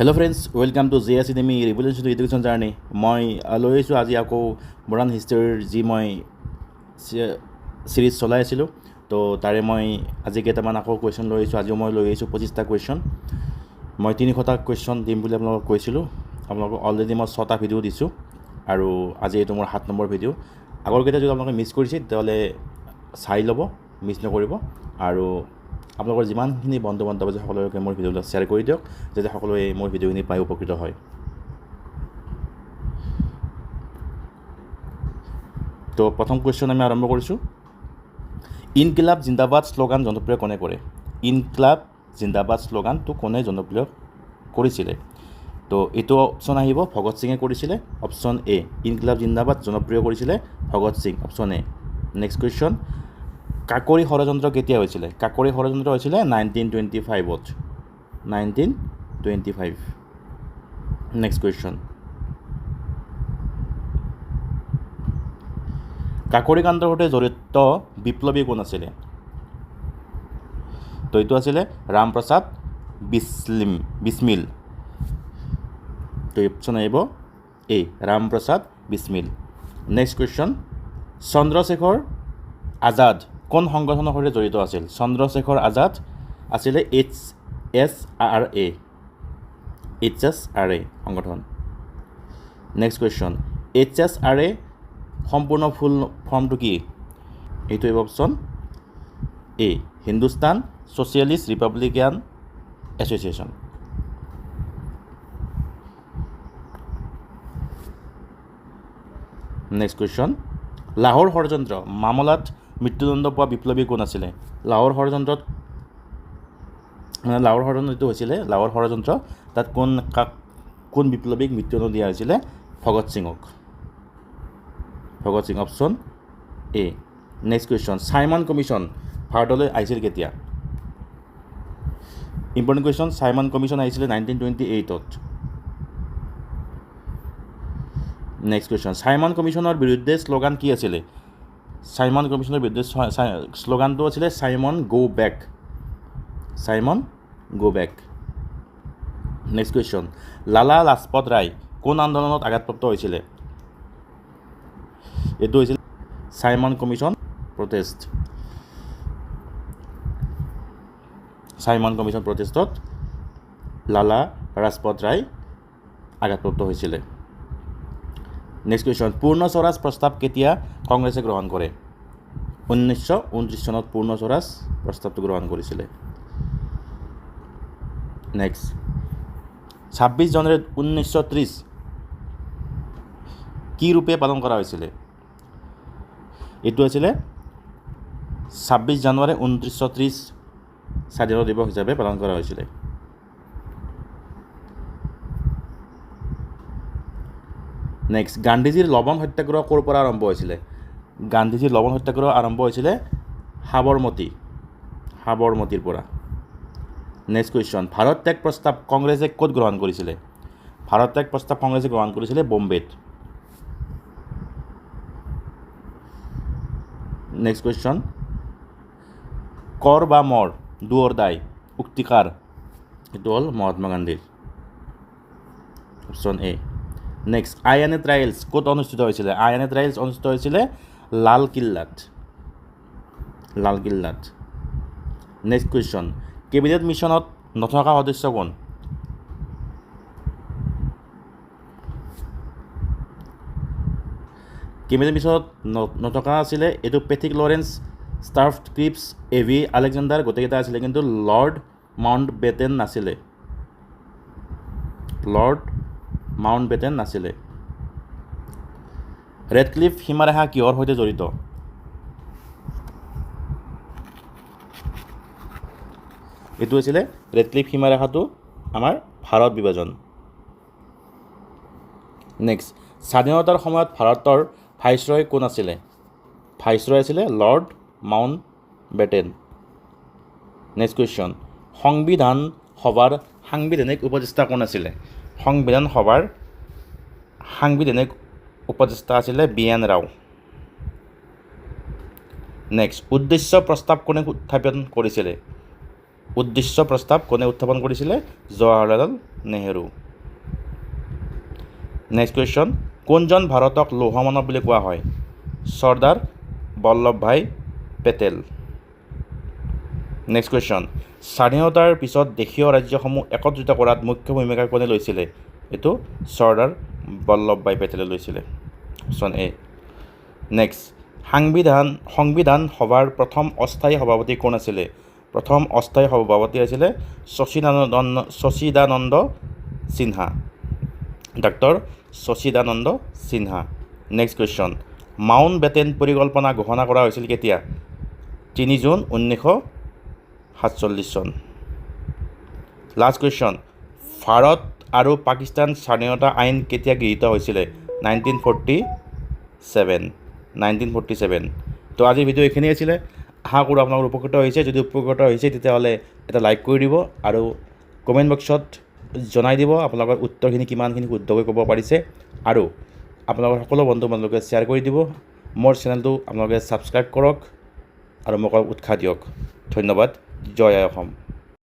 Hello' friends, welcome to J academy revolution to education journey. মই লৈ আহিছোঁ আজি আকৌ মডাৰ্ণ হিষ্ট্ৰীৰ যি মই ছিৰিজ চলাই আছিলোঁ, তো তাৰে মই আজি কেইটামান আকৌ কুৱেশ্যন লৈ আহিছোঁ। আজিও মই লৈ আহিছোঁ 25টা কুৱেশ্যন। মই 300টা কুৱেশ্যন দিম বুলি আপোনালোকক কৈছিলোঁ। আপোনালোকক অলৰেডি মই 6টা ভিডিঅ' দিছোঁ আৰু আজি এইটো মোৰ 7 নম্বৰ ভিডিঅ'। আগৰকেইটা যদি আপোনালোকে মিছ কৰিছে তেতিয়াহ'লে চাই ল'ব, মিছ নকৰিব। আৰু আপোনালোকৰ যিমানখিনি বন্ধু বান্ধৱ আছে সকলোকে মোৰ ভিডিঅ'বিলাক শ্বেয়াৰ কৰি দিয়ক, যাতে সকলোৱে মোৰ ভিডিঅ'খিনি পাই উপকৃত হয়। তো প্ৰথম কুৱেশ্যন আমি আৰম্ভ কৰিছোঁ। ইনকিলাব জিন্দাবাদ শ্লোগান জনপ্ৰিয় কোনে কৰে? ইনকিলাব জিন্দাবাদ শ্লোগানটো কোনে জনপ্ৰিয় কৰিছিলে? তো এইটো অপশ্যন আহিব, ভগত সিঙে কৰিছিলে। অপশ্যন এ, ইনকিলাব জিন্দাবাদ জনপ্ৰিয় কৰিছিলে Bhagat Singh, option A. Next question, Kakori ষড়যন্ত্ৰ কেতিয়া হৈছিলে? কাকোৰী ষড়যন্ত্ৰ হৈছিলে 1925। 1925। নেক্সট কুৱেশ্যন, কাকোৰী কাণ্ডৰ সৈতে জড়িত বিপ্লৱী কোন আছিলে? তো এইটো আছিলে ৰামপ্ৰসাদ বিছমিল। তো অপশ্যন আহিব এ, ৰামপ্ৰসাদ বিছমিল। নেক্সট কুৱেশ্যন, চন্দ্ৰশেখৰ আজাদ কোন সংগঠনৰ সৈতে জড়িত আছিল? চন্দ্ৰশেখৰ আজাদ আছিলে HSRA সংগঠন। নেক্সট কুৱেশ্যন, HSRA সম্পূৰ্ণ ফুল ফৰ্মটো কি? এইটো option A, Hindustan socialist Republican association. Next question, Lahore ষড়যন্ত্ৰ মামলাত মৃত্যুদণ্ড পোৱা বিপ্লৱী কোন আছিলে? লাহোৰ ষড়যন্ত্ৰ এইটো হৈছিলে লাহোৰ ষড়যন্ত্ৰ, তাত কোন বিপ্লৱীক মৃত্যুদণ্ড দিয়া হৈছিলে? ভগত সিঙক। Bhagat Singh, option A. Next question, Simon commission ভাৰতলৈ আহিছিল কেতিয়া? ইম্পৰ্টেণ্ট কুৱেশ্যন, চাইমন কমিশ্যন আহিছিলে 1928। নেক্সট কুৱেশ্যন, চাইমন কমিশ্যনৰ বিৰুদ্ধে শ্লোগান কি আছিলে? চাইমন কমিশ্যনৰ বিৰুদ্ধে শ্লোগানটো আছিলে Simon go back. Simon go back. Next question, Lala Lajpat Rai কোন আন্দোলনত আঘাতপ্ৰাপ্ত হৈছিলে? এইটো হৈছিল Simon commission protest. Simon commission প্ৰটেষ্টত লালা লাজপত ৰায় আঘাতপ্ৰাপ্ত হৈছিলে। নেক্সট কুৱেশ্যন, পূৰ্ণ স্বৰাজ প্ৰস্তাৱ কেতিয়া কংগ্ৰেছে গ্ৰহণ কৰে? 1929 চনত পূৰ্ণ স্বৰাজ প্ৰস্তাৱটো গ্ৰহণ কৰিছিলে। নেক্সট, 26 জানুৱাৰী 1930 কি ৰূপে পালন কৰা হৈছিলে? এইটো আছিলে 26 জানুৱাৰী 1930 স্বাধীনতা দিৱস হিচাপে পালন কৰা হৈছিলে। নেক্সট, গান্ধীজীৰ লৱণ সত্যাগ্ৰহ ক'ৰ পৰা আৰম্ভ হৈছিলে? গান্ধীজীৰ লৱণ সত্যাগ্ৰহ আৰম্ভ হৈছিলে সাবৰমতীৰ পৰা। নেক্সট কুৱেশ্যন, ভাৰত ত্যাগ প্ৰস্তাৱ কংগ্ৰেছে ক'ত গ্ৰহণ কৰিছিলে? ভাৰত ত্যাগ প্ৰস্তাৱ কংগ্ৰেছে গ্ৰহণ কৰিছিলে বম্বেত। নেক্সট কুৱেশ্যন, কৰ বা মৰ ডু অৰ ডাই উক্তিকাৰ? এইটো হ'ল মহাত্মা গান্ধীৰ, option A. Next, INA trials ক'ত অনুষ্ঠিত হৈছিলে? INA ট্ৰায়েলছ অনুষ্ঠিত হৈছিলে লালকিল্লাত। নেক্সট কুৱেশ্যন, কেবিনেট মিছনত নথকা সদস্য কোন? কেবিনেট মিছনত নথকা আছিলে এইটো Pethick Lawrence, Stafford Cripps, AV Alexander, গোটেইকেইটা আছিলে, কিন্তু লৰ্ড মাউণ্ট বেটেন নাছিলে। ৰেডক্লিফ সীমাৰেখা কিহৰ সৈতে জড়িত? এইটো আছিলে ৰেডক্লিফ সীমাৰেখাটো আমাৰ ভাৰত বিভাজন। নেক্সট, স্বাধীনতাৰ সময়ত ভাৰতৰ ভাইচৰয় কোন আছিলে? ভাইচৰয় আছিলে লৰ্ড মাউণ্ট বেটেন। নেক্সট কুৱেশ্যন, সংবিধান সভাৰ সাংবিধানিক উপদেষ্টা কোন আছিলে? সংবিধান সভাৰ সাংবিধানিক উপদেষ্টা আছিলে BN ৰাও। নেক্সট, উদ্দেশ্য প্ৰস্তাৱ কোনে উত্থাপন কৰিছিলে? উদ্দেশ্য প্ৰস্তাৱ কোনে উত্থাপন কৰিছিলে জৱাহৰলাল নেহেৰু নেক্সট কুৱেশ্যন কোনজন ভাৰতক লৌহ মানৱ বুলি কোৱা হয় চৰ্দাৰ বল্লভভাই পেটেল নেক্সট কুৱেশ্যন স্বাধীনতাৰ পিছত দেশীয় ৰাজ্যসমূহ একত্ৰিত কৰাত মুখ্য ভূমিকা কোনে লৈছিলে এইটো চৰ্দাৰ বল্লভভাই পেটেলে লৈছিলে অপশ্যন এ নেক্সট সংবিধান সভাৰ প্ৰথম অস্থায়ী সভাপতি কোন আছিলে প্ৰথম অস্থায়ী সভাপতি আছিলে Sachchidananda Sinha doctor Sachchidananda Sinha next question Mountbatten পৰিকল্পনা ঘোষণা কৰা হৈছিল কেতিয়া 3 জুন 1947 চন লাষ্ট কুৱেশ্যন ভাৰত আৰু পাকিস্তান স্বাধীনতা আইন কেতিয়া গৃহীত হৈছিলে 1947 তো আজিৰ ভিডিঅ' এইখিনি আছিলে আশা কৰোঁ আপোনালোকৰ উপকৃত হৈছে যদি উপকৃত হৈছে তেতিয়াহ'লে এটা লাইক কৰি দিব আৰু কমেণ্ট বক্সত জনাই দিব আপোনালোকৰ উত্তৰখিনি কিমানখিনি শুদ্ধকৈ ক'ব পাৰিছে আৰু আপোনালোকৰ সকলো বন্ধু বান্ধৱকে শ্বেয়াৰ কৰি দিব মোৰ চেনেলটো আপোনালোকে ছাবস্ক্ৰাইব কৰক আৰু মোক উৎসাহ দিয়ক ধন্যবাদ জয় আই অসম